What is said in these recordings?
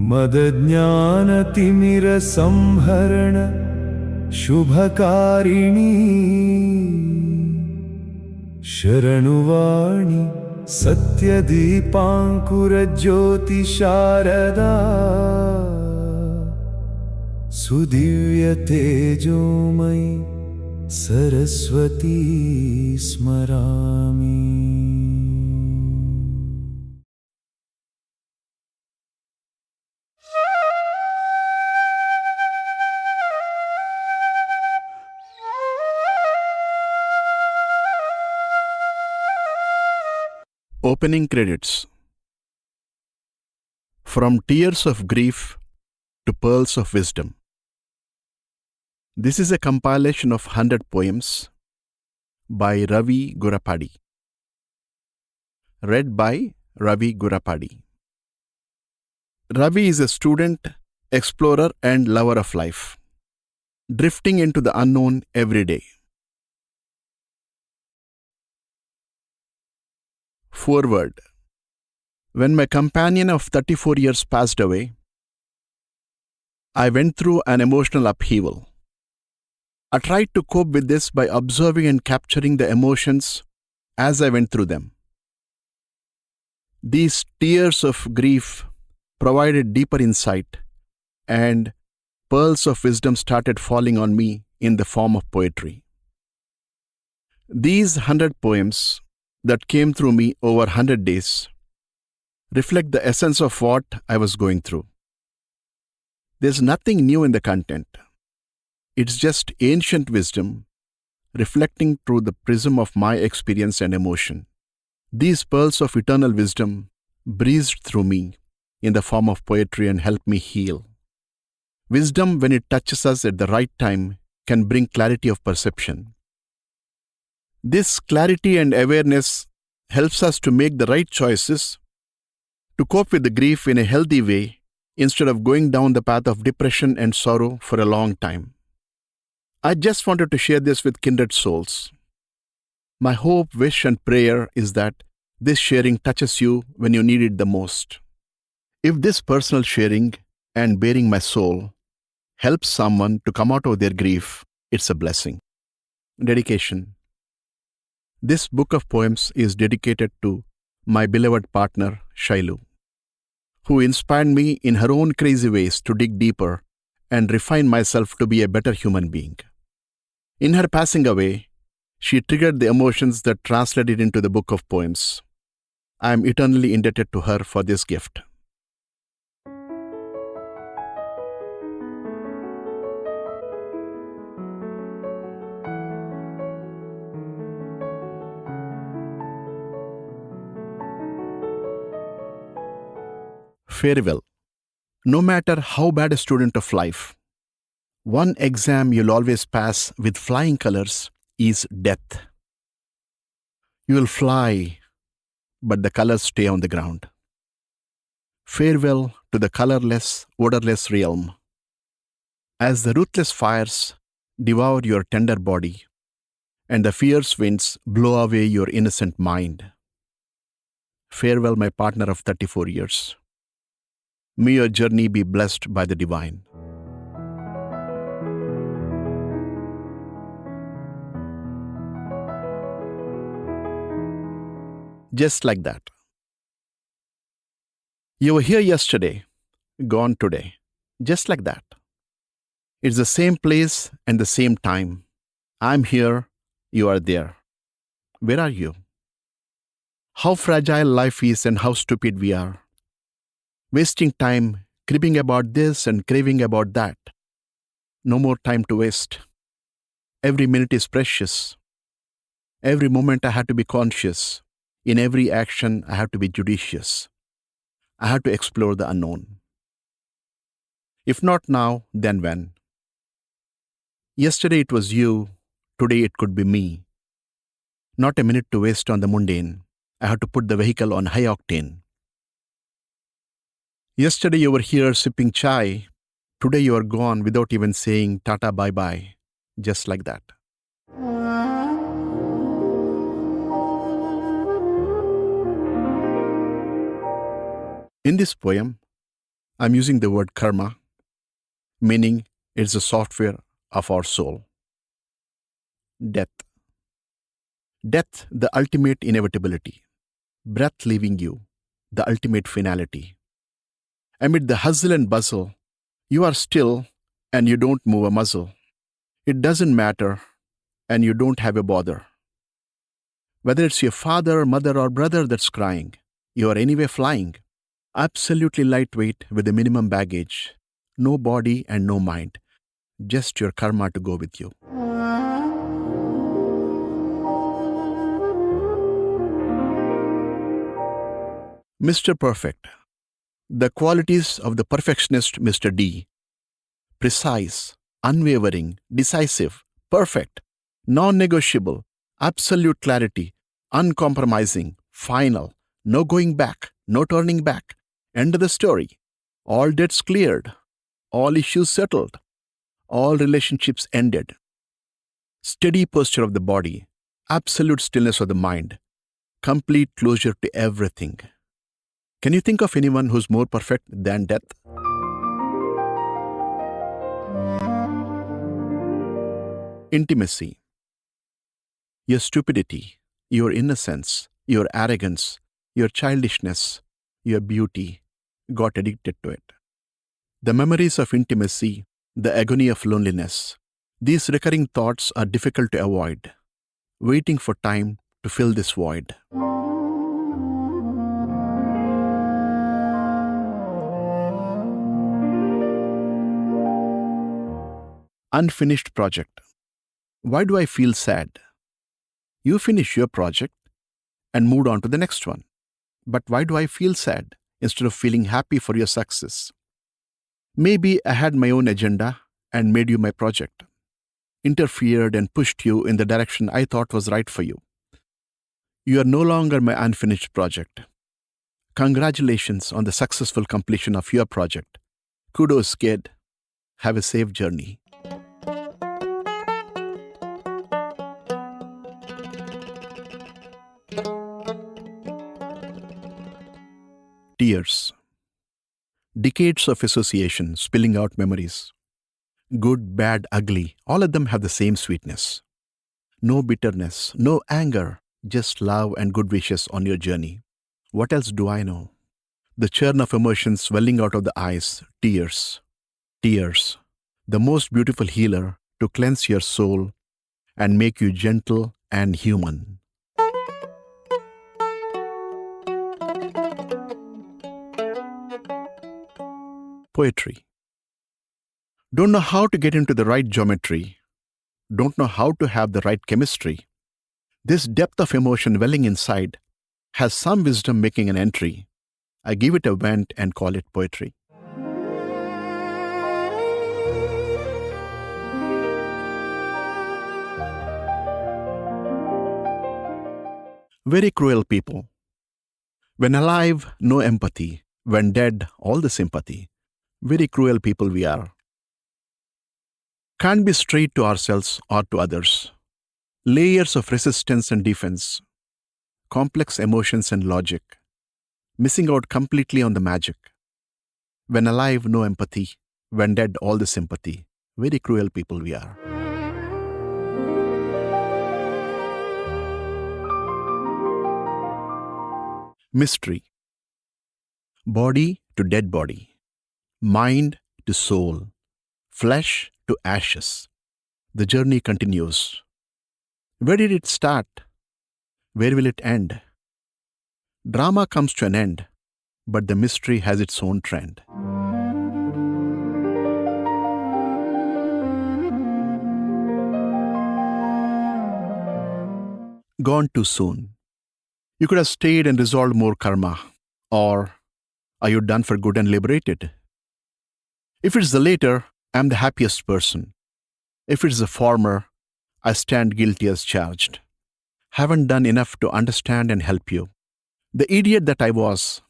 मदज्ञानतिमिरसंहरण शुभकारिणी शरणुवाणी सत्यदीपाङ्कुरज्योतिशारदा सुदिव्यतेजोमयि सरस्वती स्मरामि। Opening credits. From Tears of Grief to Pearls of Wisdom. This is a compilation of 100 poems by Ravi Gurapadi. Read by Ravi Gurapadi. Ravi is a student, explorer, and lover of life, drifting into the unknown every day. Foreword. When my companion of 34 years passed away, I went through an emotional upheaval. I tried to cope with this by observing and capturing the emotions as I went through them. These tears of grief provided deeper insight, and pearls of wisdom started falling on me in the form of poetry. These 100 poems that came through me over 100 days reflect the essence of what I was going through. There's nothing new in the content. It's just ancient wisdom reflecting through the prism of my experience and emotion. These pearls of eternal wisdom breezed through me in the form of poetry and helped me heal. Wisdom, when it touches us at the right time, can bring clarity of perception. This clarity and awareness helps us to make the right choices, to cope with the grief in a healthy way instead of going down the path of depression and sorrow for a long time. I just wanted to share this with kindred souls. My hope, wish, and prayer is that this sharing touches you when you need it the most. If this personal sharing and bearing my soul helps someone to come out of their grief, it's a blessing. Dedication. This book of poems is dedicated to my beloved partner, Shailu, who inspired me in her own crazy ways to dig deeper and refine myself to be a better human being. In her passing away, she triggered the emotions that translated into the book of poems. I am eternally indebted to her for this gift. Farewell. No matter how bad a student of life, one exam you'll always pass with flying colors is death. You will fly, but the colors stay on the ground. Farewell to the colorless, odorless realm. As the ruthless fires devour your tender body, and the fierce winds blow away your innocent mind. Farewell, my partner of 34 years. May your journey be blessed by the divine. Just like that. You were here yesterday, gone today. Just like that. It's the same place and the same time. I'm here, you are there. Where are you? How fragile life is and how stupid we are. Wasting time, cribbing about this and craving about that. No more time to waste. Every minute is precious. Every moment I have to be conscious. In every action, I have to be judicious. I have to explore the unknown. If not now, then when? Yesterday it was you, today it could be me. Not a minute to waste on the mundane. I have to put the vehicle on high octane. Yesterday you were here sipping chai. Today you are gone without even saying tata bye-bye. Just like that. In this poem, I'm using the word karma, meaning it's the software of our soul. Death. Death, the ultimate inevitability. Breath leaving you, the ultimate finality. Amid the hustle and bustle, you are still and you don't move a muscle. It doesn't matter and you don't have a bother. Whether it's your father, mother, or brother that's crying, you are anyway flying. Absolutely lightweight with the minimum baggage. No body and no mind. Just your karma to go with you. Mr. Perfect. The qualities of the perfectionist Mr. D. Precise, unwavering, decisive, perfect, non-negotiable, absolute clarity, uncompromising, final, no going back, no turning back, end of the story, all debts cleared, all issues settled, all relationships ended. Steady posture of the body, absolute stillness of the mind, complete closure to everything. Can you think of anyone who's more perfect than death? Intimacy. Your stupidity, your innocence, your arrogance, your childishness, your beauty got addicted to it. The memories of intimacy, the agony of loneliness, these recurring thoughts are difficult to avoid, waiting for time to fill this void. Unfinished project. Why do I feel sad? You finish your project and moved on to the next one. But why do I feel sad instead of feeling happy for your success? Maybe I had my own agenda and made you my project, interfered and pushed you in the direction I thought was right for you. You are no longer my unfinished project. Congratulations on the successful completion of your project. Kudos, kid. Have a safe journey. Tears. Decades of association spilling out memories. Good, bad, ugly, all of them have the same sweetness. No bitterness, no anger, just love and good wishes on your journey. What else do I know? The churn of emotions swelling out of the eyes, tears. Tears, the most beautiful healer to cleanse your soul and make you gentle and human. Poetry. Don't know how to get into the right geometry. Don't know how to have the right chemistry. This depth of emotion welling inside has some wisdom making an entry. I give it a vent and call it poetry. Very cruel people. When alive, no empathy. When dead, all the sympathy. Very cruel people we are. Can't be straight to ourselves or to others. Layers of resistance and defense. Complex emotions and logic. Missing out completely on the magic. When alive, no empathy. When dead, all the sympathy. Very cruel people we are. Mystery. Body to dead body. Mind to soul. Flesh to ashes. The journey continues. Where did it start? Where will it end? Drama comes to an end, but the mystery has its own trend. Gone too soon. You could have stayed and resolved more karma. Or are you done for good and liberated? If it's the latter, I'm the happiest person. If it's the former, I stand guilty as charged. Haven't done enough to understand and help you. The idiot that I was,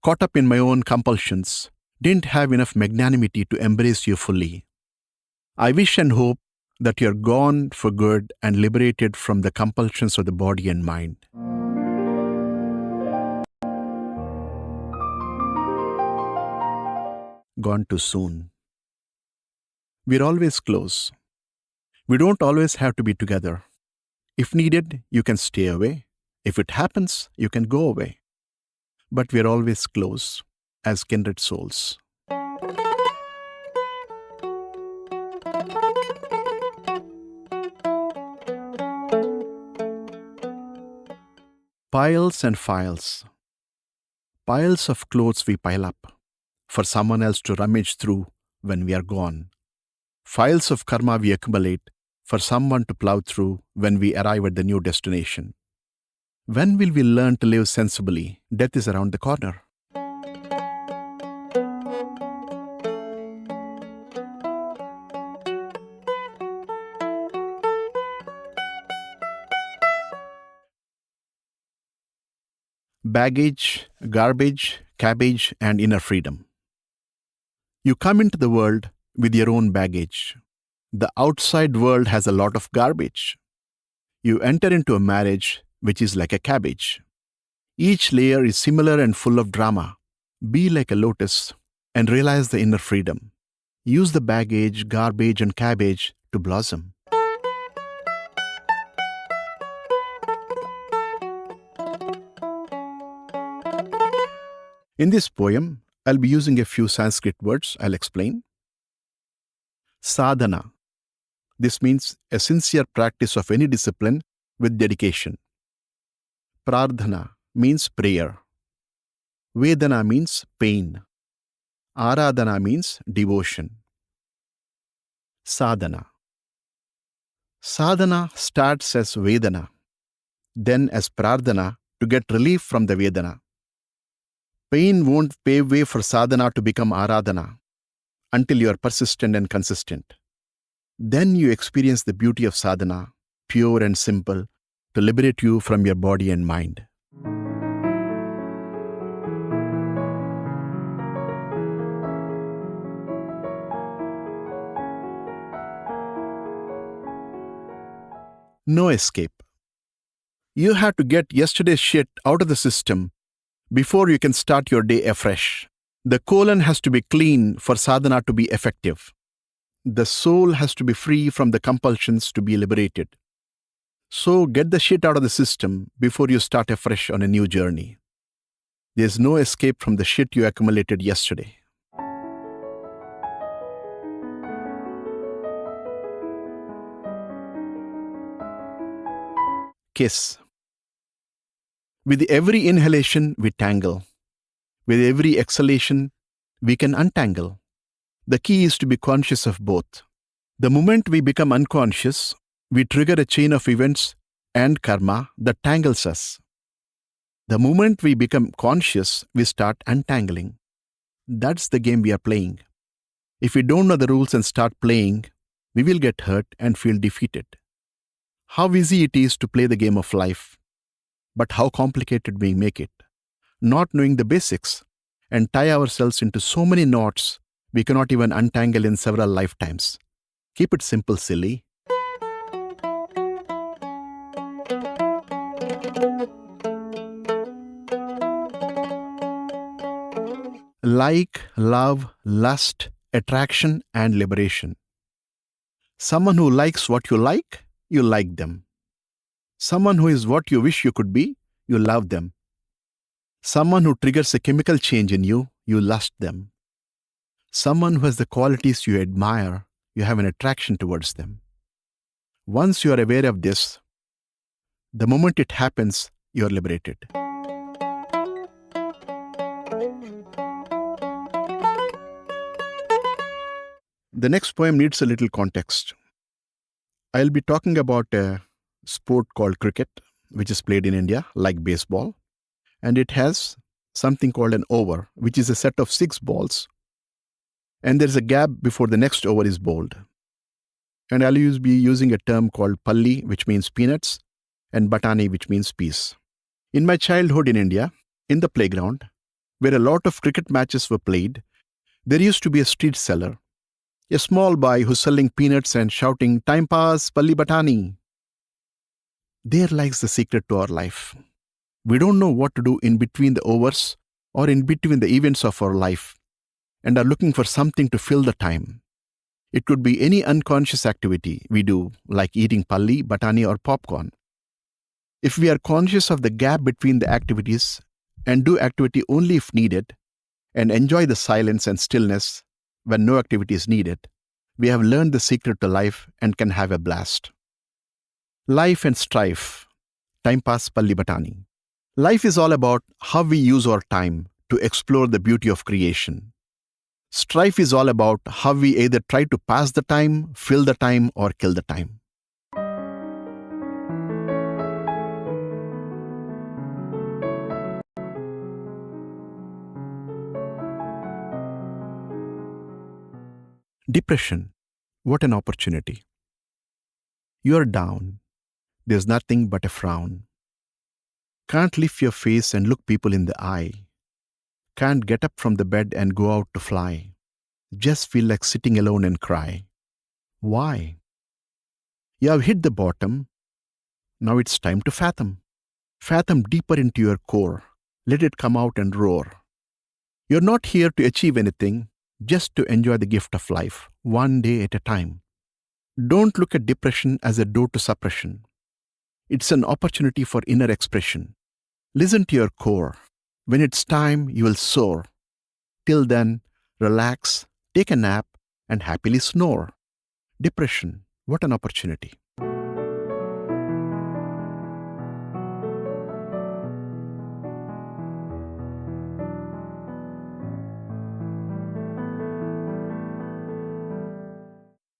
caught up in my own compulsions, didn't have enough magnanimity to embrace you fully. I wish and hope that you're gone for good and liberated from the compulsions of the body and mind. gone too soon. We're always close. We don't always have to be together. If needed, you can stay away. If it happens, you can go away. But we're always close as kindred souls. Piles and files. Piles of clothes we pile up for someone else to rummage through when we are gone. Files of karma we accumulate for someone to plow through when we arrive at the new destination. When will we learn to live sensibly? Death is around the corner. Baggage, garbage, cabbage, and inner freedom. You come into the world with your own baggage. The outside world has a lot of garbage. You enter into a marriage which is like a cabbage. Each layer is similar and full of drama. Be like a lotus and realize the inner freedom. Use the baggage, garbage, and cabbage to blossom. In this poem, I'll be using a few Sanskrit words. I'll explain. Sadhana. This means a sincere practice of any discipline with dedication. Prardhana means prayer. Vedana means pain. Aradhana means devotion. Sadhana. Sadhana starts as Vedana, then as Prardhana to get relief from the Vedana. Pain won't pave way for sadhana to become aradhana until you are persistent and consistent. Then you experience the beauty of sadhana, pure and simple, to liberate you from your body and mind. No escape. You have to get yesterday's shit out of the system before you can start your day afresh. The colon has to be clean for sadhana to be effective. The soul has to be free from the compulsions to be liberated. So get the shit out of the system before you start afresh on a new journey. There's no escape from the shit you accumulated yesterday. Kiss. With every inhalation, we tangle. With every exhalation, we can untangle. The key is to be conscious of both. The moment we become unconscious, we trigger a chain of events and karma that tangles us. The moment we become conscious, we start untangling. That's the game we are playing. If we don't know the rules and start playing, we will get hurt and feel defeated. How easy it is to play the game of life, but how complicated we make it. Not knowing the basics and tie ourselves into so many knots we cannot even untangle in several lifetimes. Keep it simple, silly. Like, love, lust, attraction, and liberation. Someone who likes what you like them. Someone who is what you wish you could be, you love them. Someone who triggers a chemical change in you, you lust them. Someone who has the qualities you admire, you have an attraction towards them. Once you are aware of this, the moment it happens, you are liberated. The next poem needs a little context. I'll be talking about a sport called cricket, which is played in India like baseball. And it has something called an over, which is a set of 6 balls. And there's a gap before the next over is bowled. And I'll be using a term called palli, which means peanuts, and batani, which means peas. In my childhood in India, in the playground, where a lot of cricket matches were played, there used to be a street seller, a small boy who's selling peanuts and shouting, "Time pass, palli batani." There lies the secret to our life. We don't know what to do in between the overs or in between the events of our life. and are looking for something to fill the time. It could be any unconscious activity we do, like eating palli, batani, or popcorn. If we are conscious of the gap between the activities and do activity only if needed, and enjoy the silence and stillness when no activity is needed, we have learned the secret to life and can have a blast. Life and strife. Time pass palli batani. Life is all about how we use our time to explore the beauty of creation. Strife is all about how we either try to pass the time, fill the time, or kill the time. Depression. What an opportunity. You are down. There's nothing but a frown. Can't lift your face and look people in the eye. Can't get up from the bed and go out to fly. Just feel like sitting alone and cry. Why? You have hit the bottom. Now it's time to fathom. Fathom deeper into your core. Let it come out and roar. You're not here to achieve anything, just to enjoy the gift of life, one day at a time. Don't look at depression as a door to suppression. It's an opportunity for inner expression. Listen to your core. When it's time, you will soar. Till then, relax, take a nap, and happily snore. Depression, what an opportunity.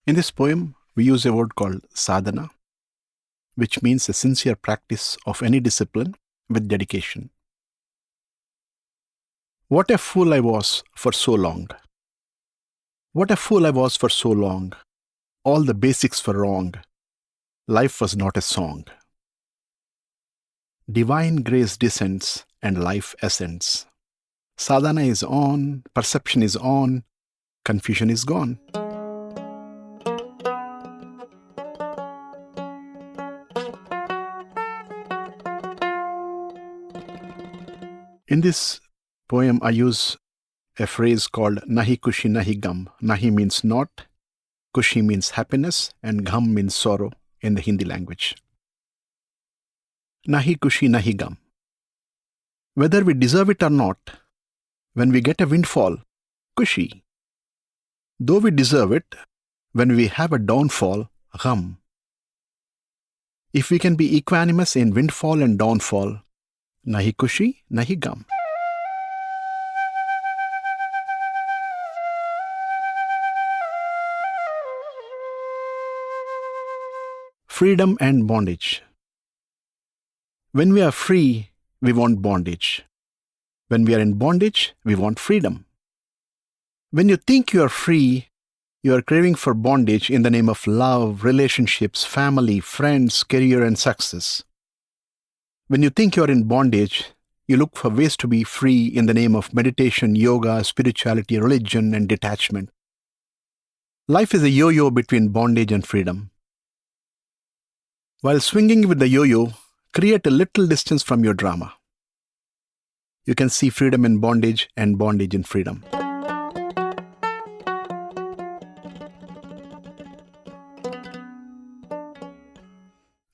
In this poem, we use a word called sadhana, which means a sincere practice of any discipline with dedication. What a fool I was for so long. What a fool I was for so long. All the basics were wrong. Life was not a song. Divine grace descends and life ascends. Sadhana is on, perception is on, confusion is gone. In this poem, I use a phrase called nahi kushi nahi gam. Nahi means not, kushi means happiness, and gam means sorrow in the Hindi language. Nahi kushi nahi gam. Whether we deserve it or not, when we get a windfall, kushi. Though we deserve it, when we have a downfall, gam. If we can be equanimous in windfall and downfall, nahi kushi, nahi gam. Freedom and bondage. When we are free, we want bondage. When we are in bondage, we want freedom. When you think you are free, you are craving for bondage in the name of love, relationships, family, friends, career, and success. When you think you are in bondage, you look for ways to be free in the name of meditation, yoga, spirituality, religion, and detachment. Life is a yo-yo between bondage and freedom. While swinging with the yo-yo, create a little distance from your drama. You can see freedom in bondage and bondage in freedom.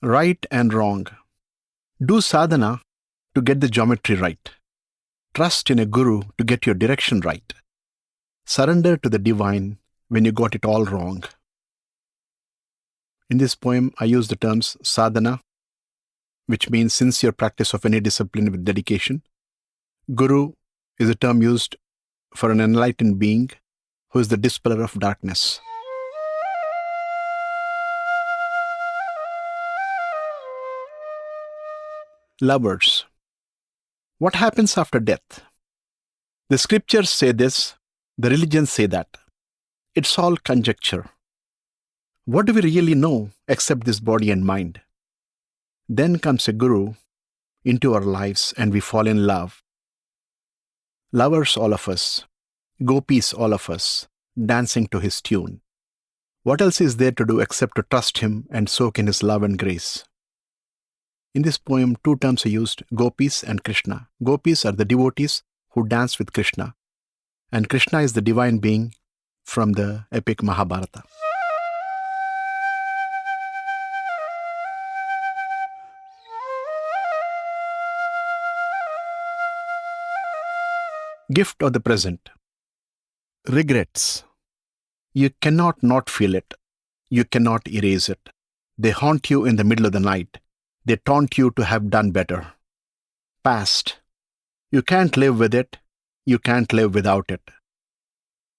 Right and wrong. Do sadhana to get the geometry right. Trust in a guru to get your direction right. Surrender to the divine when you got it all wrong. In this poem, I use the terms sadhana, which means sincere practice of any discipline with dedication. Guru is a term used for an enlightened being who is the dispeller of darkness. Lovers. What happens after death? The scriptures say this, the religions say that. It's all conjecture. What do we really know except this body and mind? Then comes a guru into our lives and we fall in love. Lovers, all of us. Gopis, all of us. Dancing to his tune. What else is there to do except to trust him and soak in his love and grace? In this poem, two terms are used, Gopis and Krishna. Gopis are the devotees who dance with Krishna. And Krishna is the divine being from the epic Mahabharata. Gift of the present. Regrets. You cannot not feel it. You cannot erase it. They haunt you in the middle of the night. They taunt you to have done better. Past. You can't live with it. You can't live without it.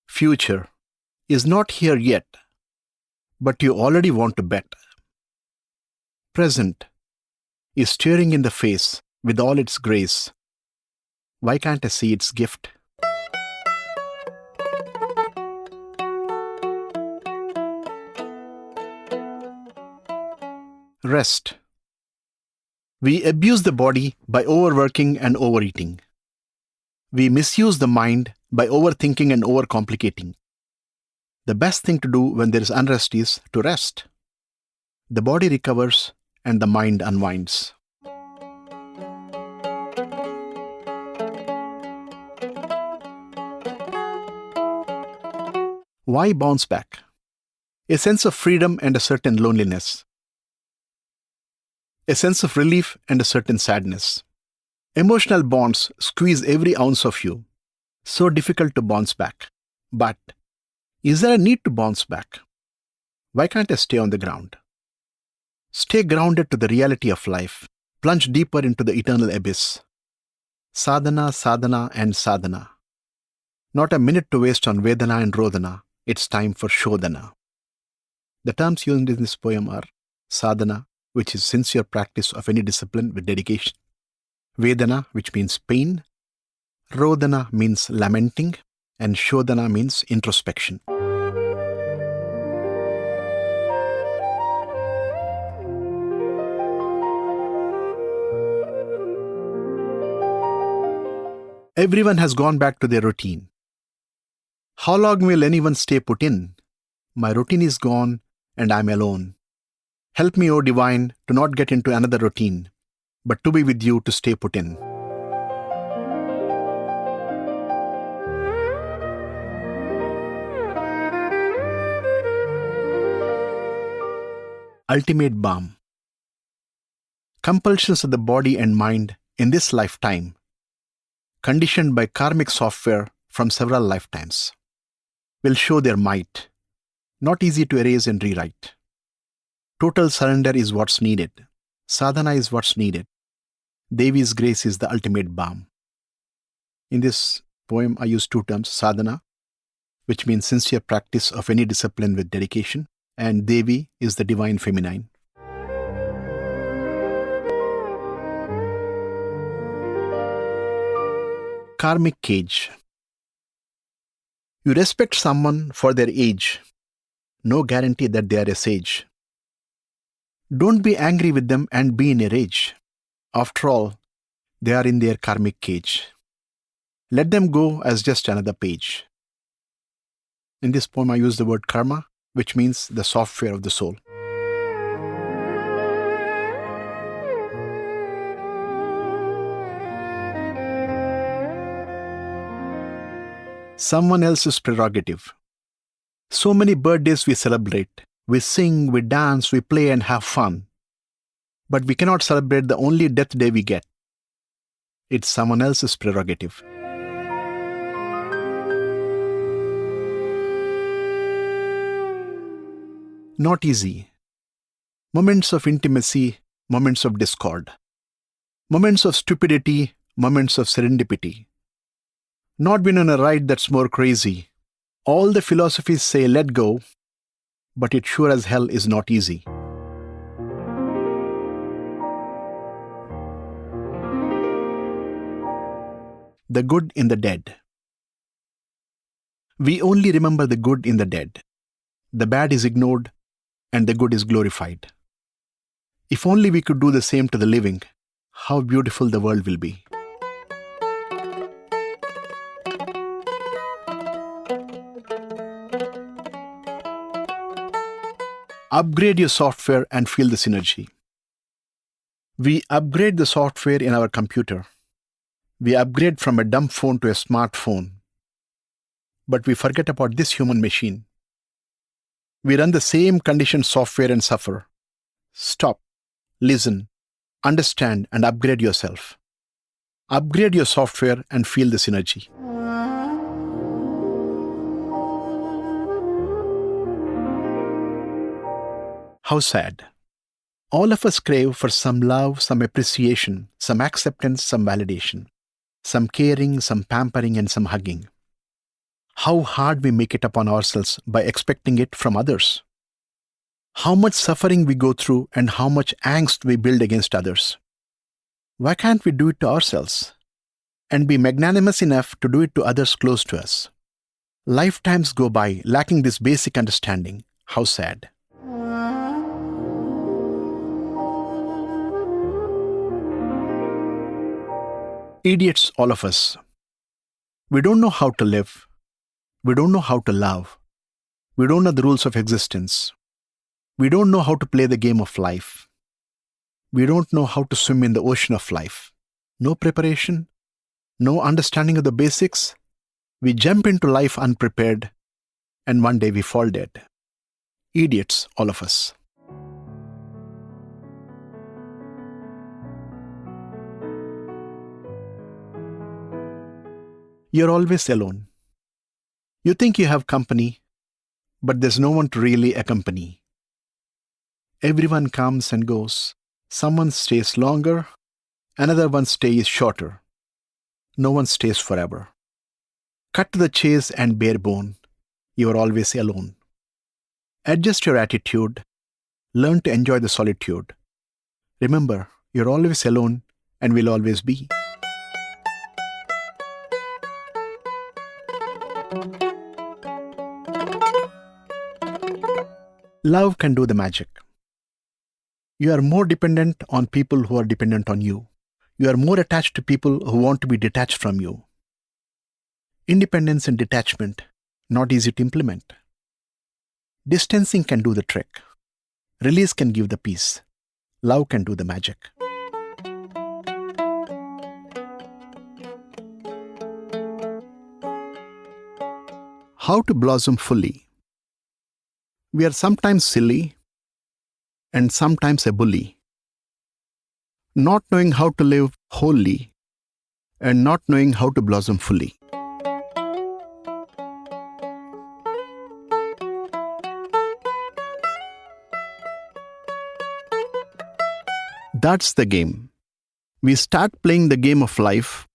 Future is not here yet, but you already want to bet. Present is staring in the face with all its grace. Why can't I see its gift? Rest. We abuse the body by overworking and overeating. We misuse the mind by overthinking and overcomplicating. The best thing to do when there is unrest is to rest. The body recovers and the mind unwinds. Why bounce back? A sense of freedom and a certain loneliness. A sense of relief and a certain sadness. Emotional bonds squeeze every ounce of you. So difficult to bounce back. But is there a need to bounce back? Why can't I stay on the ground? Stay grounded to the reality of life. Plunge deeper into the eternal abyss. Sadhana, sadhana and sadhana. Not a minute to waste on Vedana and Rodhana. It's time for Shodhana. The terms used in this poem are sadhana, which is sincere practice of any discipline with dedication. Vedana, which means pain. Rodhana means lamenting. And Shodhana means introspection. Everyone has gone back to their routine. How long will anyone stay put in? My routine is gone and I'm alone. Help me, O Divine, to not get into another routine, but to be with you to stay put in. Ultimate balm. Compulsions of the body and mind in this lifetime, conditioned by karmic software from several lifetimes, will show their might, not easy to erase and rewrite. Total surrender is what's needed. Sadhana is what's needed. Devi's grace is the ultimate balm. In this poem, I use two terms, sadhana, which means sincere practice of any discipline with dedication, and Devi is the divine feminine. Karmic cage. You respect someone for their age. No guarantee that they are a sage. Don't be angry with them and be in a rage. After all, they are in their karmic cage. Let them go as just another page. In this poem, I use the word karma, which means the software of the soul. Someone else's prerogative. So many birthdays we celebrate. We sing, we dance, we play and have fun. But we cannot celebrate the only death day we get. It's someone else's prerogative. Not easy. Moments of intimacy, moments of discord. Moments of stupidity, moments of serendipity. Not been on a ride that's more crazy. All the philosophies say let go, but it sure as hell is not easy. The good in the dead. We only remember the good in the dead. The bad is ignored and the good is glorified. If only we could do the same to the living, how beautiful the world will be. Upgrade your software and feel the synergy. We upgrade the software in our computer. We upgrade from a dumb phone to a smartphone. but we forget about this human machine. We run the same conditioned software and suffer. Stop, listen, understand, and upgrade yourself. Upgrade your software and feel the synergy. How sad. All of us crave for some love, some appreciation, some acceptance, some validation, some caring, some pampering, and some hugging. How hard we make it upon ourselves by expecting it from others. How much suffering we go through and how much angst we build against others. Why can't we do it to ourselves? And be magnanimous enough to do it to others close to us? Lifetimes go by lacking this basic understanding. How sad. Idiots, all of us. We don't know how to live. We don't know how to love. We don't know the rules of existence. We don't know how to play the game of life. We don't know how to swim in the ocean of life. No preparation, no understanding of the basics. We jump into life unprepared, and one day we fall dead. Idiots, all of us. You're always alone. You think you have company, but there's no one to really accompany. Everyone comes and goes. Someone stays longer, another one stays shorter. No one stays forever. Cut to the chase and bare bone. You are always alone. Adjust your attitude. Learn to enjoy the solitude. Remember, you're always alone and will always be. Love can do the magic. You are more dependent on people who are dependent on you. You are more attached to people who want to be detached from you. Independence and detachment, not easy to implement. Distancing can do the trick. Release can give the peace. Love can do the magic. How to blossom fully. We are sometimes silly and sometimes a bully. Not knowing how to live wholly and not knowing how to blossom fully. That's the game. We start playing the game of life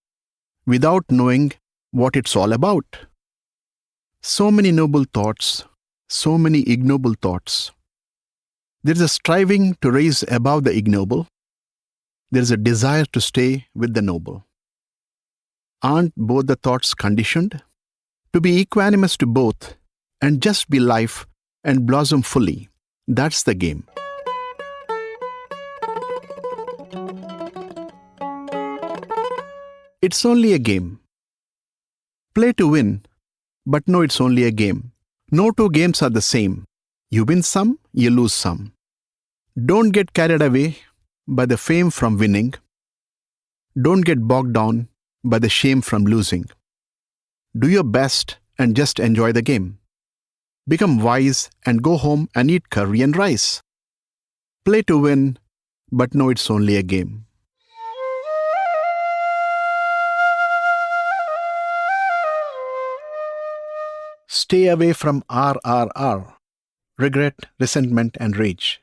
without knowing what it's all about. So many noble thoughts, so many ignoble thoughts. There is a striving to rise above the ignoble. There is a desire to stay with the noble. Aren't both the thoughts conditioned? To be equanimous to both and just be life and blossom fully. That's the game. It's only a game. Play to win, but know it's only a game. No two games are the same. You win some, you lose some. Don't get carried away by the fame from winning. Don't get bogged down by the shame from losing. Do your best and just enjoy the game. Become wise and go home and eat curry and rice. Play to win, but know it's only a game. Stay away from RRR, regret, resentment, and rage.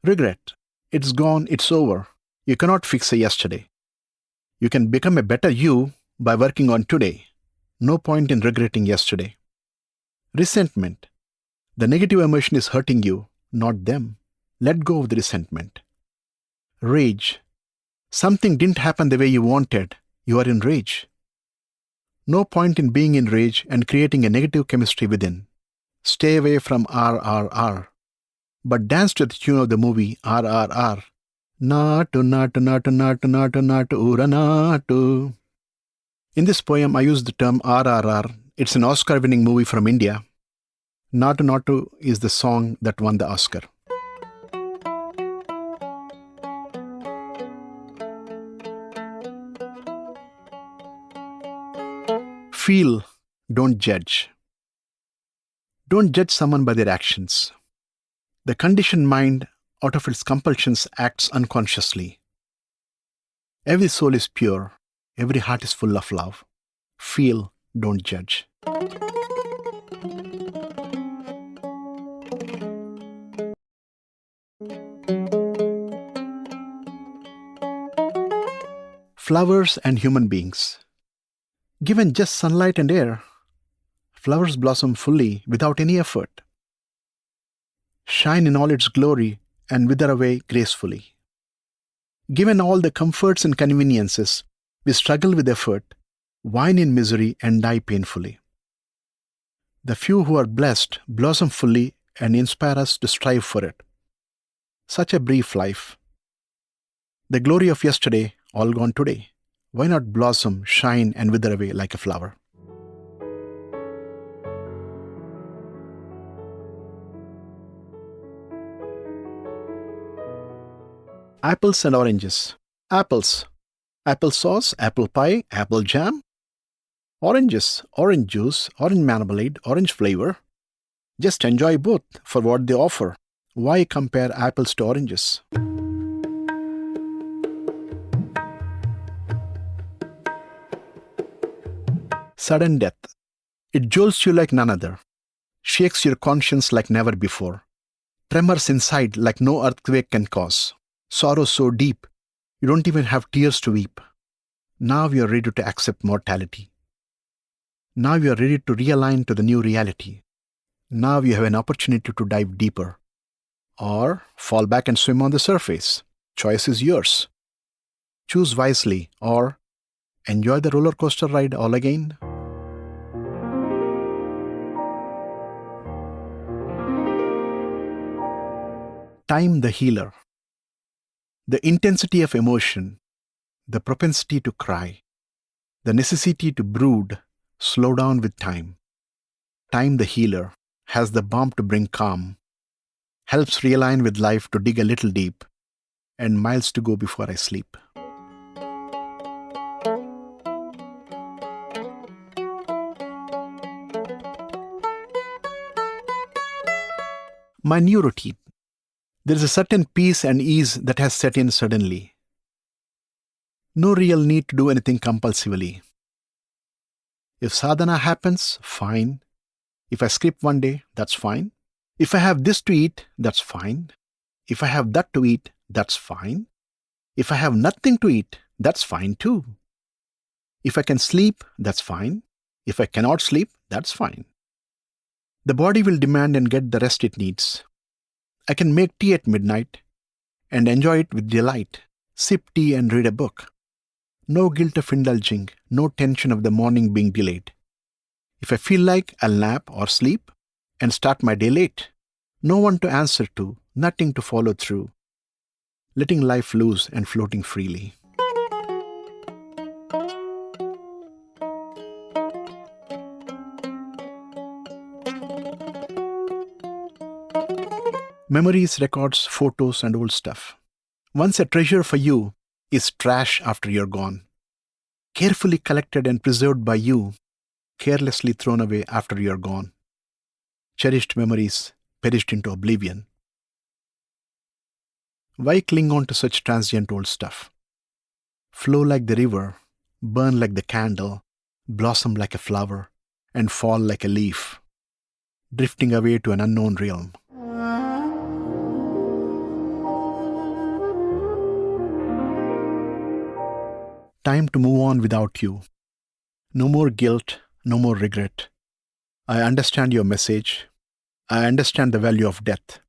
Regret. It's gone, it's over. You cannot fix a yesterday. You can become a better you by working on today. No point in regretting yesterday. Resentment. The negative emotion is hurting you, not them. Let go of the resentment. Rage. Something didn't happen the way you wanted. You are in rage. No point in being in rage and creating a negative chemistry within. Stay away from RRR. But dance to the tune of the movie RRR. Natu, natu, natu, natu, natu, natu, ura natu. In this poem, I use the term RRR. It's an Oscar-winning movie from India. Natu Natu is the song that won the Oscar. Feel, Don't judge. Don't judge someone by their actions. The conditioned mind, out of its compulsions, acts unconsciously. Every soul is pure. Every heart is full of love. Feel, don't judge. Flowers and human beings. Given just sunlight and air, flowers blossom fully without any effort, shine in all its glory, and wither away gracefully. Given all the comforts and conveniences, we struggle with effort, whine in misery, and die painfully. The few who are blessed blossom fully and inspire us to strive for it. Such a brief life. The glory of yesterday, all gone today. Why not blossom, shine, and wither away like a flower? Apples and oranges. Apples. Apple sauce, apple pie, apple jam. Oranges, orange juice, orange marmalade, orange flavor. Just enjoy both for what they offer. Why compare apples to oranges? Sudden death. It jolts you like none other, shakes your conscience like never before, tremors inside like no earthquake can cause, sorrow so deep you don't even have tears to weep. Now you are ready to accept mortality. Now you are ready to realign to the new reality. Now you have an opportunity to dive deeper, or fall back and swim on the surface. Choice is yours. Choose wisely, or enjoy the roller coaster ride all again. Time the healer. The intensity of emotion, the propensity to cry, the necessity to brood, slow down with time. Time the healer has the balm to bring calm, helps realign with life to dig a little deep, and miles to go before I sleep. My new routine. There is a certain peace and ease that has set in suddenly. No real need to do anything compulsively. If sadhana happens, fine. If I skip one day, that's fine. If I have this to eat, that's fine. If I have that to eat, that's fine. If I have nothing to eat, that's fine too. If I can sleep, that's fine. If I cannot sleep, that's fine. The body will demand and get the rest it needs. I can make tea at midnight and enjoy it with delight, sip tea and read a book. No guilt of indulging, no tension of the morning being delayed. If I feel like I'll nap or sleep and start my day late. No one to answer to, nothing to follow through. Letting life loose and floating freely. Memories, records, photos, and old stuff. Once a treasure for you is trash after you're gone. Carefully collected and preserved by you, carelessly thrown away after you're gone. Cherished memories perished into oblivion. Why cling on to such transient old stuff? Flow like the river, burn like the candle, blossom like a flower, and fall like a leaf, drifting away to an unknown realm. Time to move on without you. No more guilt, no more regret. I understand your message. I understand the value of death.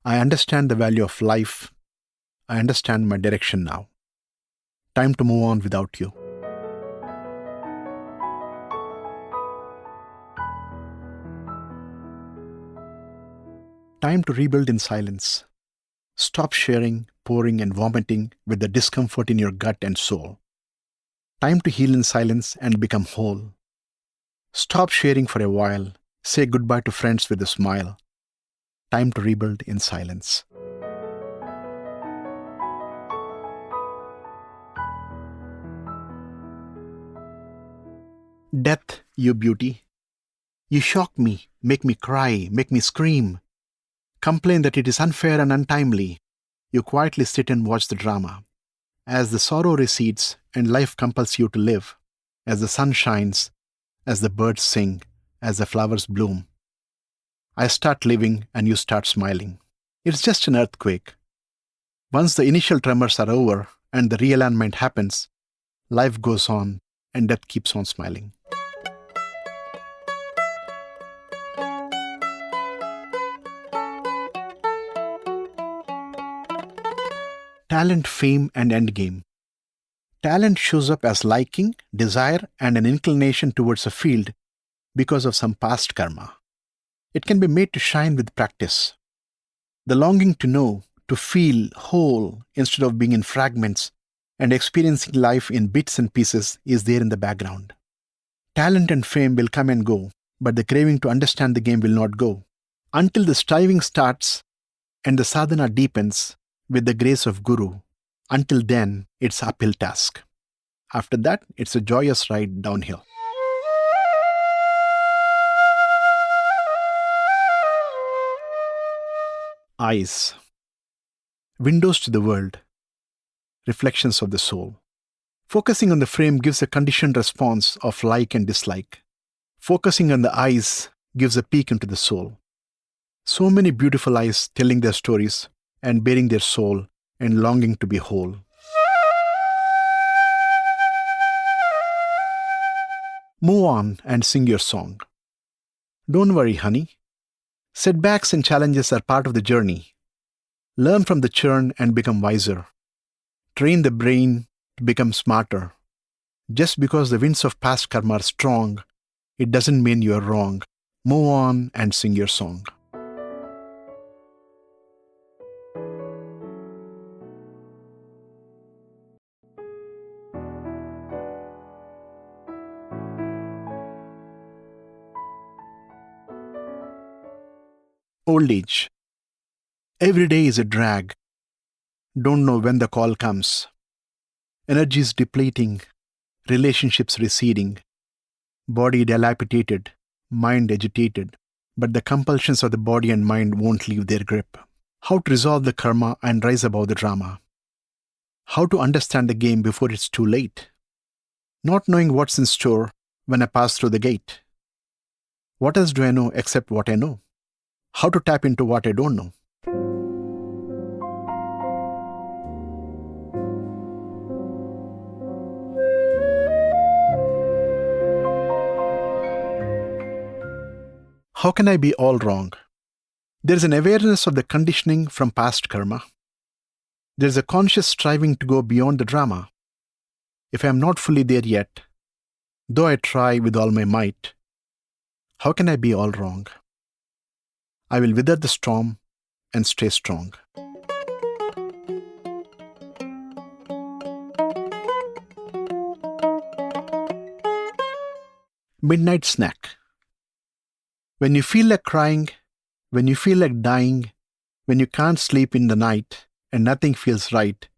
I understand the value of life. I understand my direction now. Time to move on without you. Time to rebuild in silence. Stop sharing, pouring, and vomiting with the discomfort in your gut and soul. Time to heal in silence and become whole. Stop sharing for a while. Say goodbye to friends with a smile. Time to rebuild in silence. Death, you beauty. You shock me, make me cry, make me scream. Complain that it is unfair and untimely. You quietly sit and watch the drama. As the sorrow recedes and life compels you to live, as the sun shines, as the birds sing, as the flowers bloom, I start living and you start smiling. It's just an earthquake. Once the initial tremors are over and the realignment happens, life goes on and death keeps on smiling. Talent, fame, and endgame. Talent shows up as liking, desire, and an inclination towards a field because of some past karma. It can be made to shine with practice. The longing to know, to feel whole instead of being in fragments and experiencing life in bits and pieces is there in the background. Talent and fame will come and go, but the craving to understand the game will not go. Until the striving starts and the sadhana deepens with the grace of Guru, until then, it's uphill task. After that, it's a joyous ride downhill. Eyes. Windows to the world. Reflections of the soul. Focusing on the frame gives a conditioned response of like and dislike. Focusing on the eyes gives a peek into the soul. So many beautiful eyes telling their stories and bearing their soul and longing to be whole. Move on and sing your song. Don't worry, honey. Setbacks and challenges are part of the journey. Learn from the churn and become wiser. Train the brain to become smarter. Just because the winds of past karma are strong, it doesn't mean you are wrong. Move on and sing your song. Old age. Every day is a drag. Don't know when the call comes. Energy is depleting, relationships receding, body dilapidated, mind agitated, but the compulsions of the body and mind won't leave their grip. How to resolve the karma and rise above the drama. How to understand the game before it's too late. Not knowing what's in store when I pass through the gate. What else do I know except what I know? How to tap into what I don't know. How can I be all wrong? There's an awareness of the conditioning from past karma. There's a conscious striving to go beyond the drama. If I am not fully there yet, though I try with all my might, how can I be all wrong? I will weather the storm and stay strong. Midnight snack. When you feel like crying, when you feel like dying, when you can't sleep in the night and nothing feels right,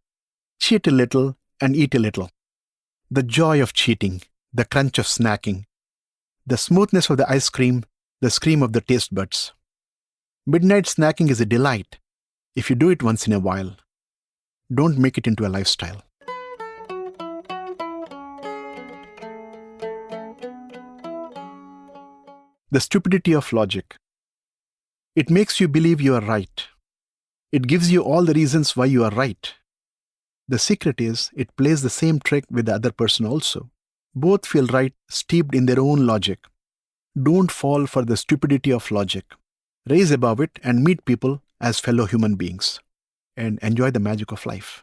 cheat a little and eat a little. The joy of cheating, the crunch of snacking, the smoothness of the ice cream, the scream of the taste buds. Midnight snacking is a delight if you do it once in a while. Don't make it into a lifestyle. The stupidity of logic. It makes you believe you are right. It gives you all the reasons why you are right. The secret is it plays the same trick with the other person also. Both feel right, steeped in their own logic. Don't fall for the stupidity of logic. Rise above it and meet people as fellow human beings. And enjoy the magic of life.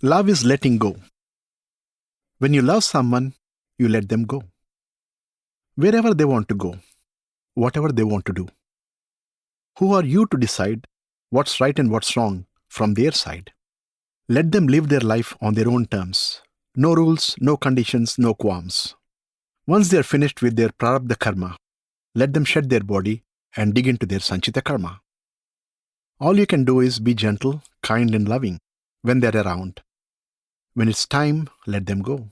Love is letting go. When you love someone, you let them go. Wherever they want to go, whatever they want to do. Who are you to decide what's right and what's wrong from their side? Let them live their life on their own terms. No rules, no conditions, no qualms. Once they are finished with their prarabdha karma, let them shed their body and dig into their Sanchita karma. All you can do is be gentle, kind, and loving when they're around. When it's time, let them go.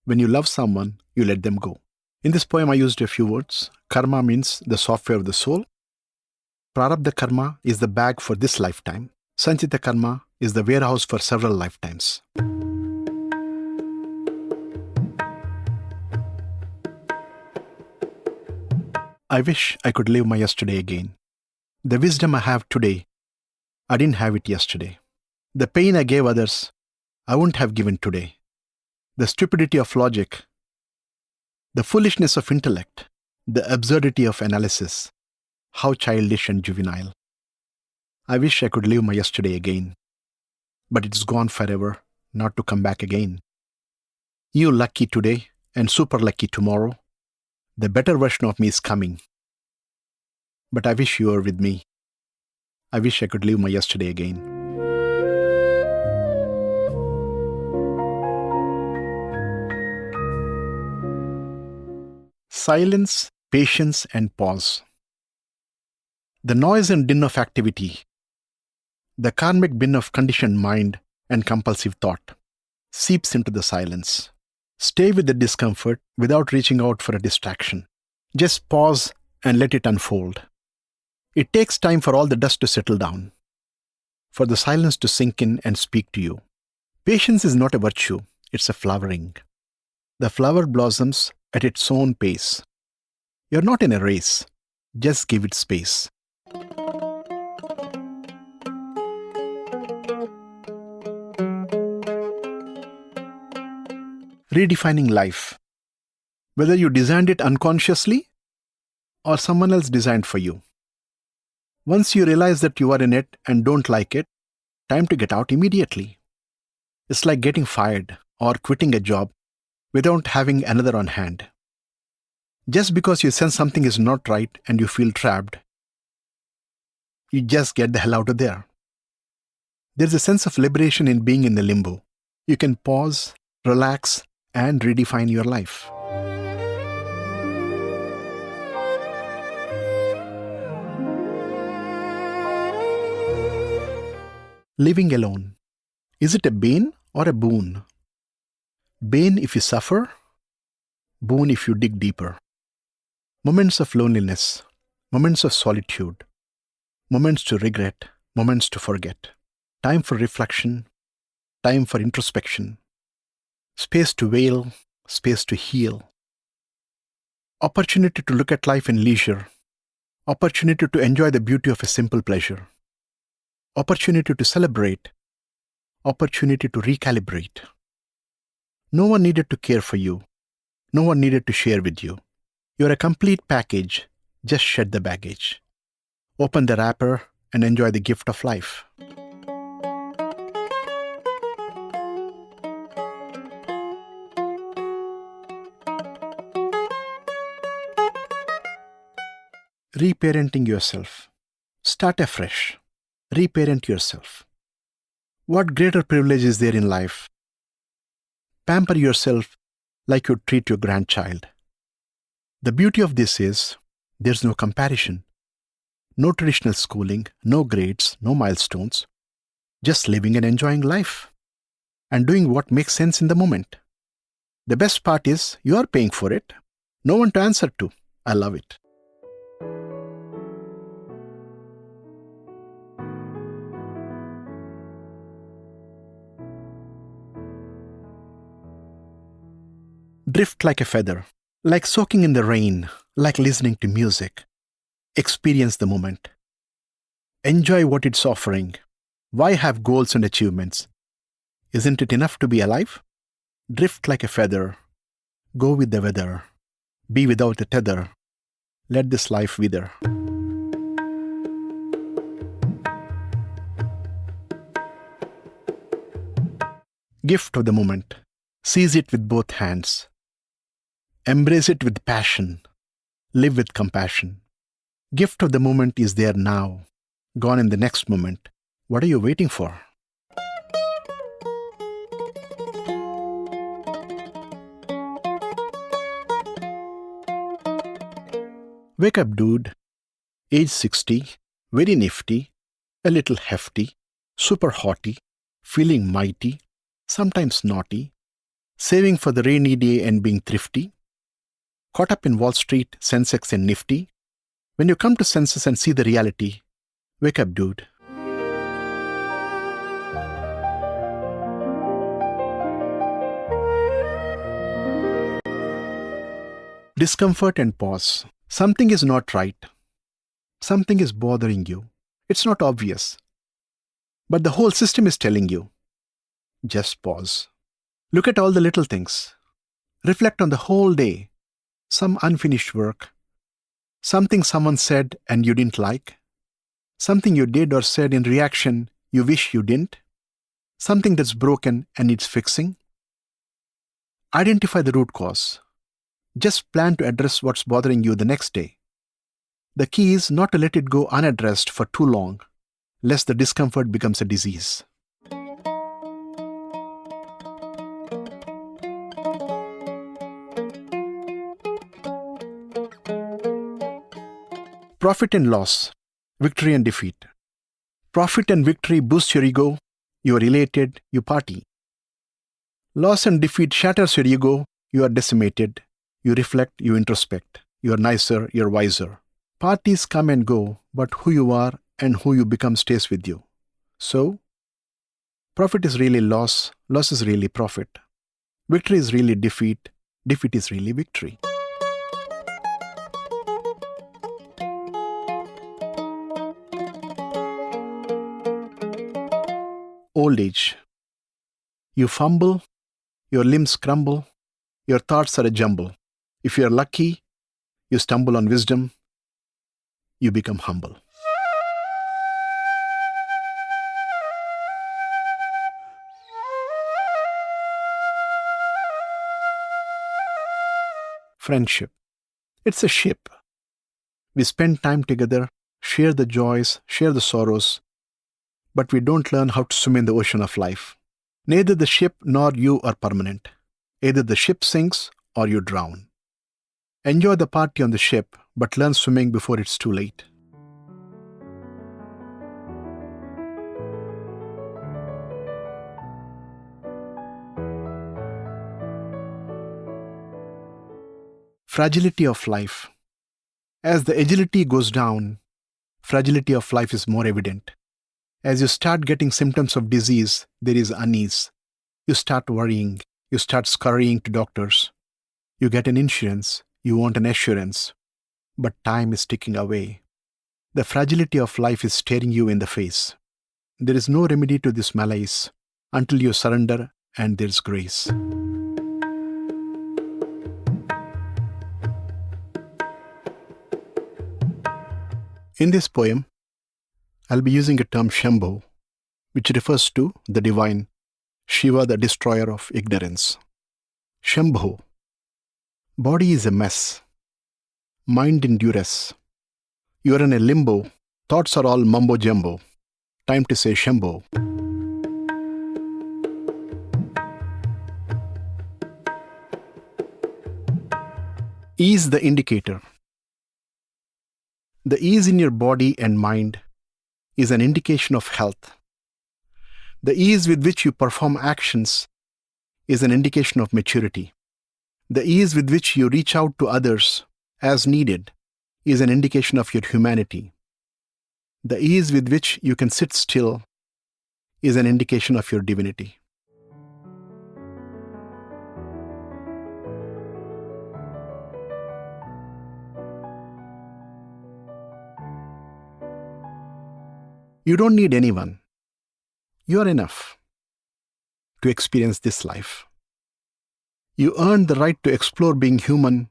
When you love someone, you let them go. In this poem, I used a few words. Karma means the software of the soul. Prarabdha karma is the bag for this lifetime. Sanchita karma is the warehouse for several lifetimes. I wish I could live my yesterday again. The wisdom I have today, I didn't have it yesterday. The pain I gave others, I wouldn't have given today. The stupidity of logic, the foolishness of intellect, the absurdity of analysis, how childish and juvenile. I wish I could live my yesterday again, but it's gone forever, not to come back again. You lucky today and super lucky tomorrow, the better version of me is coming. But I wish you were with me. I wish I could live my yesterday again. Silence, patience, and pause. The noise and din of activity, the karmic bin of conditioned mind and compulsive thought, seeps into the silence. Stay with the discomfort without reaching out for a distraction. Just pause and let it unfold. It takes time for all the dust to settle down, for the silence to sink in and speak to you. Patience is not a virtue, it's a flowering. The flower blossoms at its own pace. You're not in a race, just give it space. Redefining life. Whether you designed it unconsciously or someone else designed for you. Once you realize that you are in it and don't like it, time to get out immediately. It's like getting fired or quitting a job without having another on hand. Just because you sense something is not right and you feel trapped, you just get the hell out of there. There's a sense of liberation in being in the limbo. You can pause, relax, and redefine your life. Living alone. Is it a bane or a boon? Bane if you suffer, boon if you dig deeper. Moments of loneliness, moments of solitude, moments to regret, moments to forget. Time for reflection, time for introspection. Space to wail, space to heal. Opportunity to look at life in leisure. Opportunity to enjoy the beauty of a simple pleasure. Opportunity to celebrate. Opportunity to recalibrate. No one needed to care for you. No one needed to share with you. You're a complete package. Just shed the baggage. Open the wrapper and enjoy the gift of life. Reparenting yourself. Start afresh. Reparent yourself. What greater privilege is there in life? Pamper yourself like you'd treat your grandchild. The beauty of this is there's no comparison, no traditional schooling, no grades, no milestones, just living and enjoying life and doing what makes sense in the moment. The best part is you are paying for it. No one to answer to. I love it. Drift like a feather, like soaking in the rain, like listening to music. Experience the moment. Enjoy what it's offering. Why have goals and achievements? Isn't it enough to be alive? Drift like a feather. Go with the weather. Be without a tether. Let this life wither. Gift of the moment. Seize it with both hands. Embrace it with passion. Live with compassion. Gift of the moment is there now, gone in the next moment. What are you waiting for? Wake up, dude. Age 60, very nifty, a little hefty, super haughty, feeling mighty, sometimes naughty, saving for the rainy day and being thrifty, caught up in Wall Street, Sensex and Nifty. When you come to senses and see the reality, wake up, dude. Discomfort and pause. Something is not right. Something is bothering you. It's not obvious. But the whole system is telling you. Just pause. Look at all the little things. Reflect on the whole day. Some unfinished work. Something someone said and you didn't like. Something you did or said in reaction you wish you didn't. Something that's broken and needs fixing. Identify the root cause. Just plan to address what's bothering you the next day. The key is not to let it go unaddressed for too long, lest the discomfort becomes a disease. Profit and loss, victory and defeat. Profit and victory boost your ego, you are elated, you party. Loss and defeat shatters your ego, you are decimated, you reflect, you introspect, you are nicer, you're wiser. Parties come and go, but who you are and who you become stays with you. So, profit is really loss, loss is really profit. Victory is really defeat, defeat is really victory. Old age. You fumble, your limbs crumble, your thoughts are a jumble. If you are lucky, you stumble on wisdom, you become humble. Friendship. It's a ship. We spend time together, share the joys, share the sorrows, but we don't learn how to swim in the ocean of life. Neither the ship nor you are permanent. Either the ship sinks or you drown. Enjoy the party on the ship, but learn swimming before it's too late. Fragility of life. As the agility goes down, fragility of life is more evident. As you start getting symptoms of disease, there is unease. You start worrying. You start scurrying to doctors. You get an insurance. You want an assurance. But time is ticking away. The fragility of life is staring you in the face. There is no remedy to this malaise until you surrender and there's grace. In this poem, I'll be using a term Shambho, which refers to the divine, Shiva, the destroyer of ignorance. Shambho. Body is a mess. Mind in duress. You are in a limbo. Thoughts are all mumbo jumbo. Time to say Shambho. Ease the indicator. The ease in your body and mind is an indication of health. The ease with which you perform actions is an indication of maturity. The ease with which you reach out to others as needed is an indication of your humanity. The ease with which you can sit still is an indication of your divinity. You don't need anyone. You are enough to experience this life. You earn the right to explore being human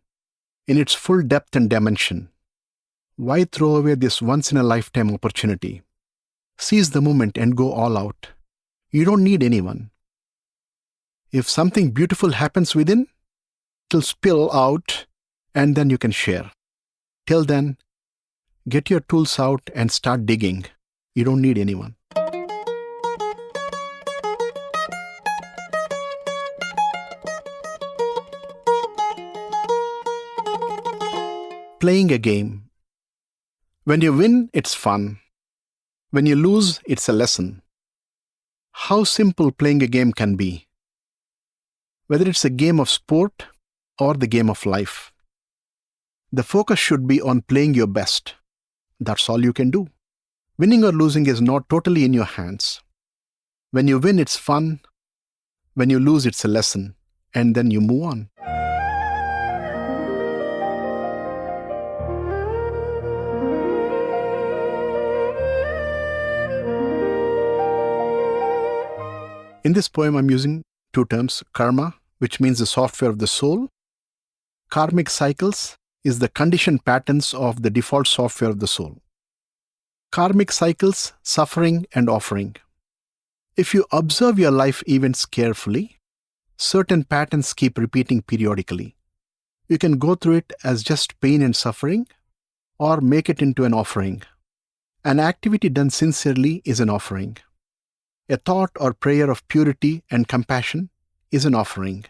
in its full depth and dimension. Why throw away this once-in-a-lifetime opportunity? Seize the moment and go all out. You don't need anyone. If something beautiful happens within, it'll spill out and then you can share. Till then, get your tools out and start digging. You don't need anyone. Playing a game. When you win, it's fun. When you lose, it's a lesson. How simple playing a game can be, whether it's a game of sport or the game of life. The focus should be on playing your best. That's all you can do. Winning or losing is not totally in your hands. When you win, it's fun. When you lose, it's a lesson. And then you move on. In this poem, I'm using two terms: karma, which means the software of the soul. Karmic cycles is the conditioned patterns of the default software of the soul. Karmic cycles, suffering and offering. If you observe your life events carefully, certain patterns keep repeating periodically. You can go through it as just pain and suffering, or make it into an offering. An activity done sincerely is an offering. A thought or prayer of purity and compassion is an offering.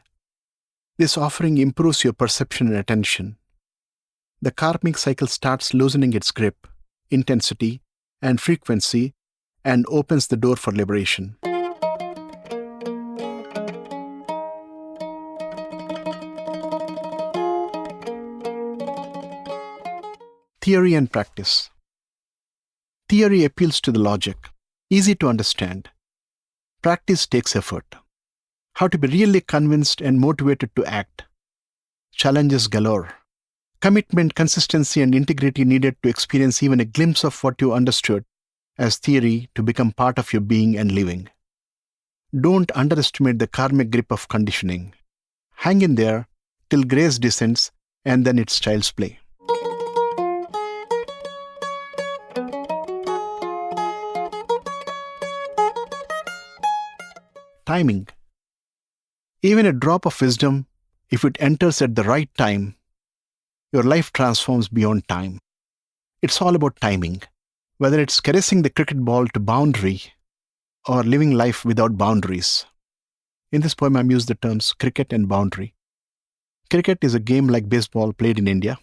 This offering improves your perception and attention. The karmic cycle starts loosening its grip, intensity, and frequency, and opens the door for liberation. Theory and practice. Theory appeals to the logic, easy to understand. Practice takes effort. How to be really convinced and motivated to act. Challenges galore. Commitment, consistency, and integrity needed to experience even a glimpse of what you understood as theory to become part of your being and living. Don't underestimate the karmic grip of conditioning. Hang in there till grace descends, and then it's child's play. Timing. Even a drop of wisdom, if it enters at the right time, your life transforms beyond time. It's all about timing, whether it's caressing the cricket ball to boundary or living life without boundaries. In this poem, I'm used the terms cricket and boundary. Cricket is a game like baseball played in India.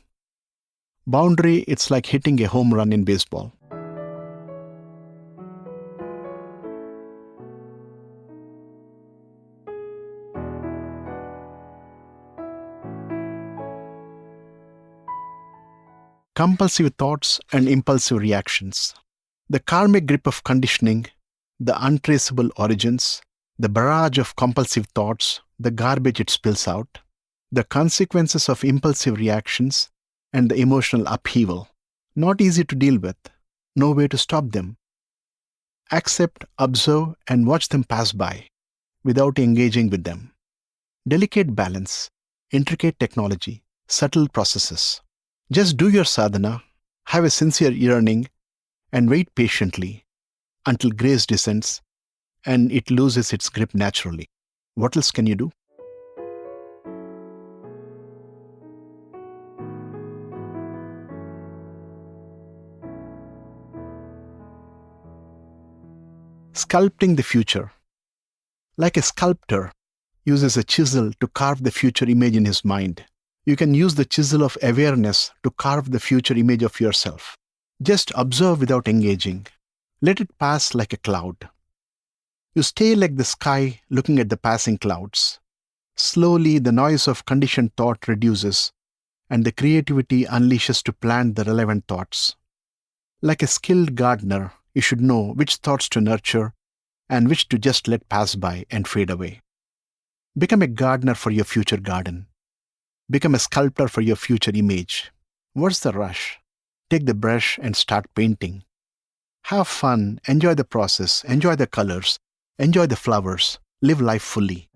Boundary, it's like hitting a home run in baseball. Compulsive thoughts and impulsive reactions. The karmic grip of conditioning, the untraceable origins, the barrage of compulsive thoughts, the garbage it spills out, the consequences of impulsive reactions, and the emotional upheaval. Not easy to deal with, no way to stop them. Accept, observe, and watch them pass by without engaging with them. Delicate balance, intricate technology, subtle processes. Just do your sadhana, have a sincere yearning, and wait patiently until grace descends and it loses its grip naturally. What else can you do? Sculpting the future. Like a sculptor uses a chisel to carve the future image in his mind, you can use the chisel of awareness to carve the future image of yourself. Just observe without engaging. Let it pass like a cloud. You stay like the sky looking at the passing clouds. Slowly, the noise of conditioned thought reduces, and the creativity unleashes to plant the relevant thoughts. Like a skilled gardener, you should know which thoughts to nurture and which to just let pass by and fade away. Become a gardener for your future garden. Become a sculptor for your future image. What's the rush? Take the brush and start painting. Have fun, enjoy the process, enjoy the colors, enjoy the flowers, live life fully.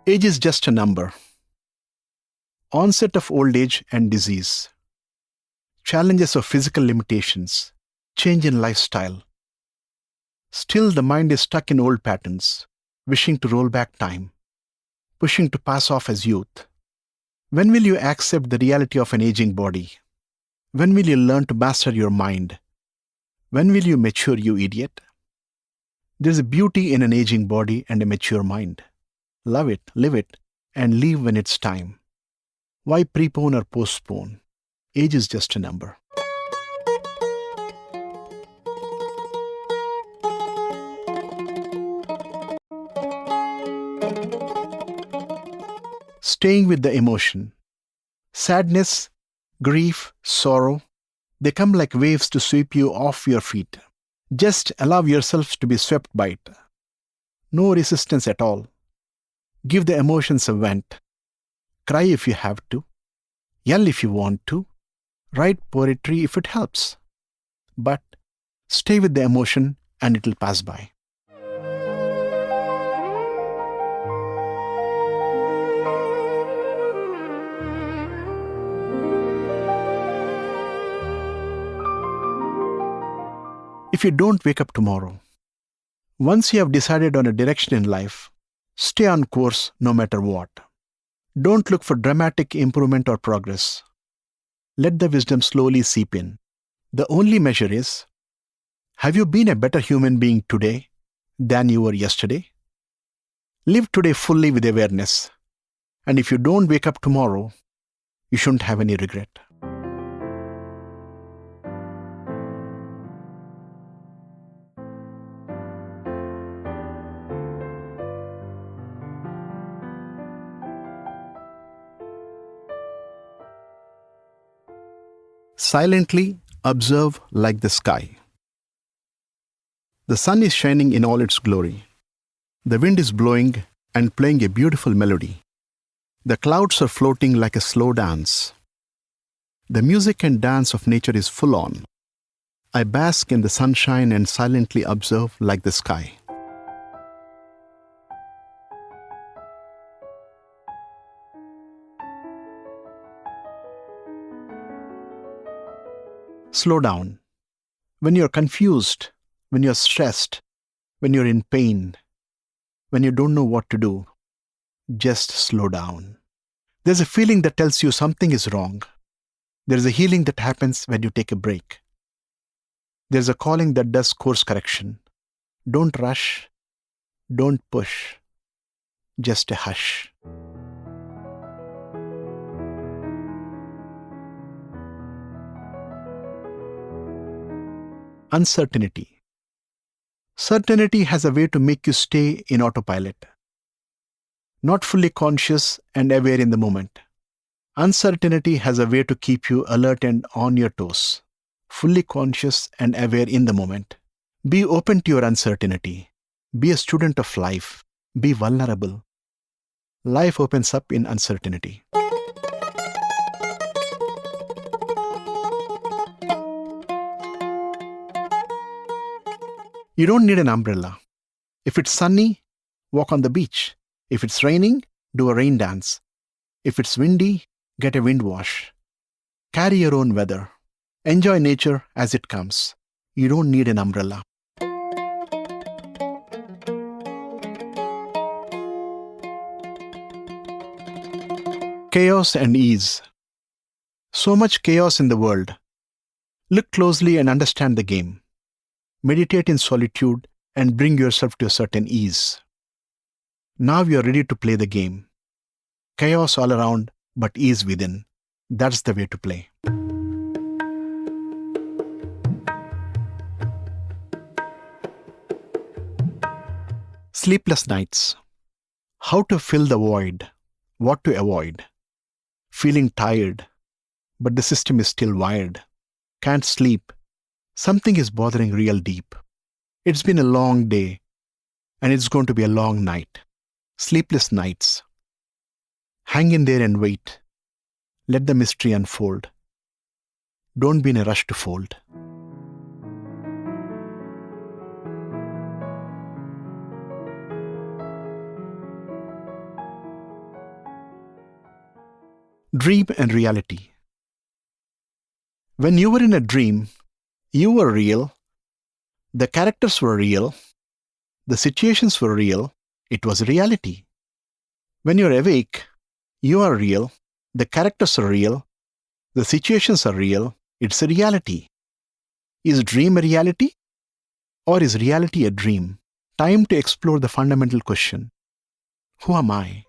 Age is just a number. Onset of old age and disease. Challenges of physical limitations. Change in lifestyle. Still, the mind is stuck in old patterns, wishing to roll back time, pushing to pass off as youth. When will you accept the reality of an aging body? When will you learn to master your mind? When will you mature, you idiot? There's a beauty in an aging body and a mature mind. Love it, live it, and leave when it's time. Why prepone or postpone? Age is just a number. Staying with the emotion. Sadness, grief, sorrow, they come like waves to sweep you off your feet. Just allow yourself to be swept by it. No resistance at all. Give the emotions a vent. Cry if you have to. Yell if you want to. Write poetry if it helps. But stay with the emotion and it'll pass by. If you don't wake up tomorrow, once you have decided on a direction in life, stay on course no matter what. Don't look for dramatic improvement or progress. Let the wisdom slowly seep in. The only measure is, have you been a better human being today than you were yesterday? Live today fully with awareness. And if you don't wake up tomorrow, you shouldn't have any regret. Silently observe like the sky. The sun is shining in all its glory. The wind is blowing and playing a beautiful melody. The clouds are floating like a slow dance. The music and dance of nature is full on. I bask in the sunshine and silently observe like the sky. Slow down. When you're confused, when you're stressed, when you're in pain, when you don't know what to do, just slow down. There's a feeling that tells you something is wrong. There's a healing that happens when you take a break. There's a calling that does course correction. Don't rush. Don't push. Just a hush. Uncertainty. Certainty has a way to make you stay in autopilot, not fully conscious and aware in the moment. Uncertainty has a way to keep you alert and on your toes, fully conscious and aware in the moment. Be open to your uncertainty. Be a student of life. Be vulnerable. Life opens up in uncertainty. You don't need an umbrella. If it's sunny, walk on the beach. If it's raining, do a rain dance. If it's windy, get a wind wash. Carry your own weather. Enjoy nature as it comes. You don't need an umbrella. Chaos and ease. So much chaos in the world. Look closely and understand the game. Meditate in solitude and bring yourself to a certain ease. Now you are ready to play the game. Chaos all around, but ease within. That's the way to play. Sleepless nights. How to fill the void. What to avoid. Feeling tired, but the system is still wired. Can't sleep. Something is bothering real deep. It's been a long day, and it's going to be a long night. Sleepless nights. Hang in there and wait. Let the mystery unfold. Don't be in a rush to fold. Dream and reality. When you were in a dream, you were real, the characters were real, the situations were real, it was reality. When you're awake, you are real, the characters are real, the situations are real, it's a reality. Is dream a reality? Or is reality a dream? Time to explore the fundamental question: who am I?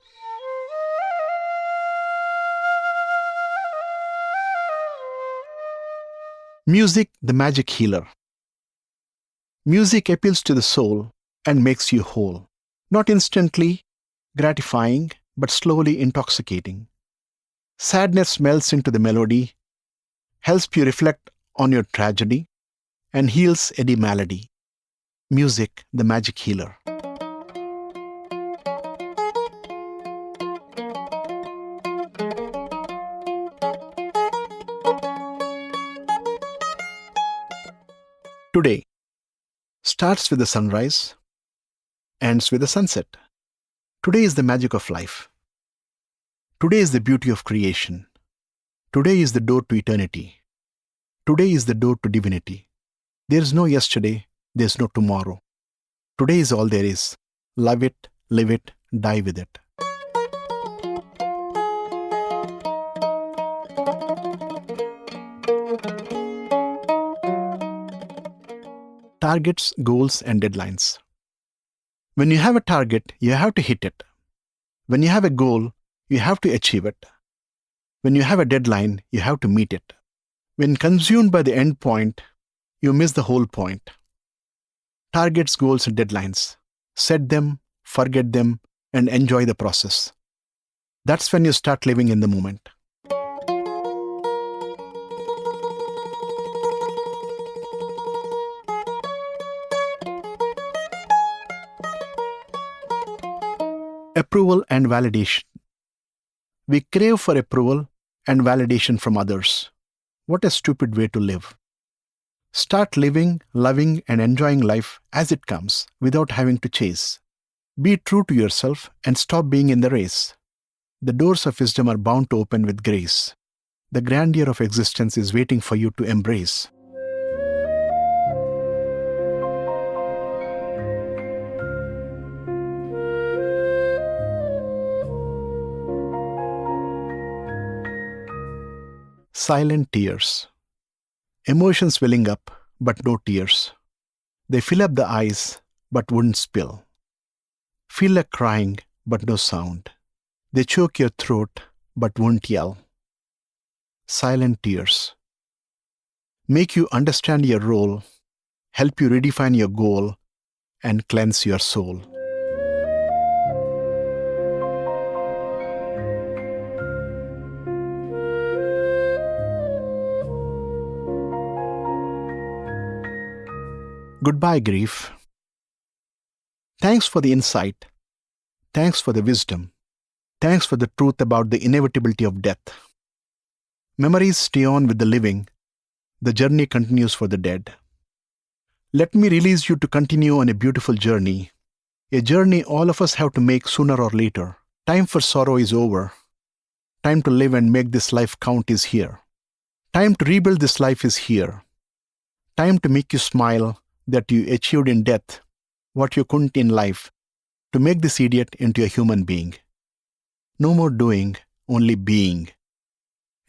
Music, the magic healer. Music appeals to the soul and makes you whole. Not instantly gratifying, but slowly intoxicating. Sadness melts into the melody, helps you reflect on your tragedy, and heals any malady. Music, the magic healer. Today starts with the sunrise, ends with the sunset. Today is the magic of life. Today is the beauty of creation. Today is the door to eternity. Today is the door to divinity. There is no yesterday, there is no tomorrow. Today is all there is. Love it, live it, die with it. Targets, goals, and deadlines. When you have a target, you have to hit it. When you have a goal, you have to achieve it. When you have a deadline, you have to meet it. When consumed by the end point, you miss the whole point. Targets, goals, and deadlines. Set them, forget them, and enjoy the process. That's when you start living in the moment. Approval and validation. We crave for approval and validation from others. What a stupid way to live. Start living, loving, and enjoying life as it comes without having to chase. Be true to yourself and stop being in the race. The doors of wisdom are bound to open with grace. The grandeur of existence is waiting for you to embrace. Silent tears. Emotions welling up, but no tears. They fill up the eyes, but wouldn't spill. Feel like crying, but no sound. They choke your throat, but won't yell. Silent tears. Make you understand your role, help you redefine your goal, and cleanse your soul. Goodbye, grief. Thanks for the insight. Thanks for the wisdom. Thanks for the truth about the inevitability of death. Memories stay on with the living. The journey continues for the dead. Let me release you to continue on a beautiful journey. A journey all of us have to make sooner or later. Time for sorrow is over. Time to live and make this life count is here. Time to rebuild this life is here. Time to make you smile that you achieved in death what you couldn't in life, to make this idiot into a human being. No more doing, only being.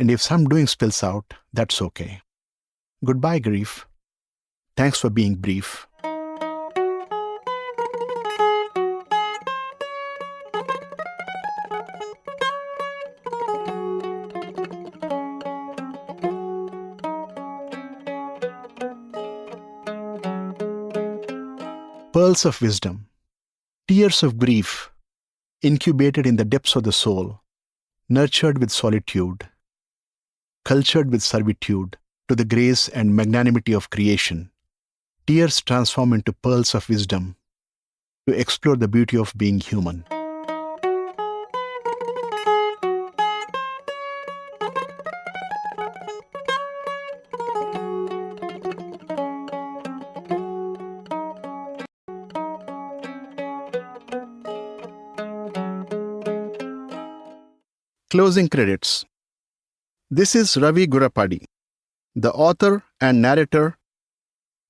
And if some doing spills out, that's okay. Goodbye, grief. Thanks for being brief. Pearls of wisdom. Tears of grief, incubated in the depths of the soul, nurtured with solitude, cultured with servitude to the grace and magnanimity of creation. Tears transform into pearls of wisdom to explore the beauty of being human. Closing credits. This is Ravi Gurapadi, the author and narrator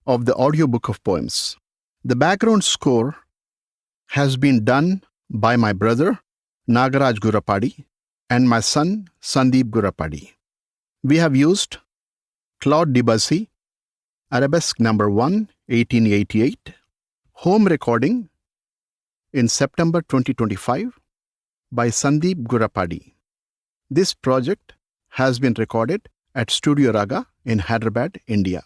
of the audiobook of poems. The background score has been done by my brother, Nagaraj Gurapadi, and my son, Sandeep Gurapadi. We have used Claude Debussy, Arabesque number 1, 1888, Home recording in September 2025 by Sandeep Gurapadi. This project has been recorded at Studio Raga in Hyderabad, India.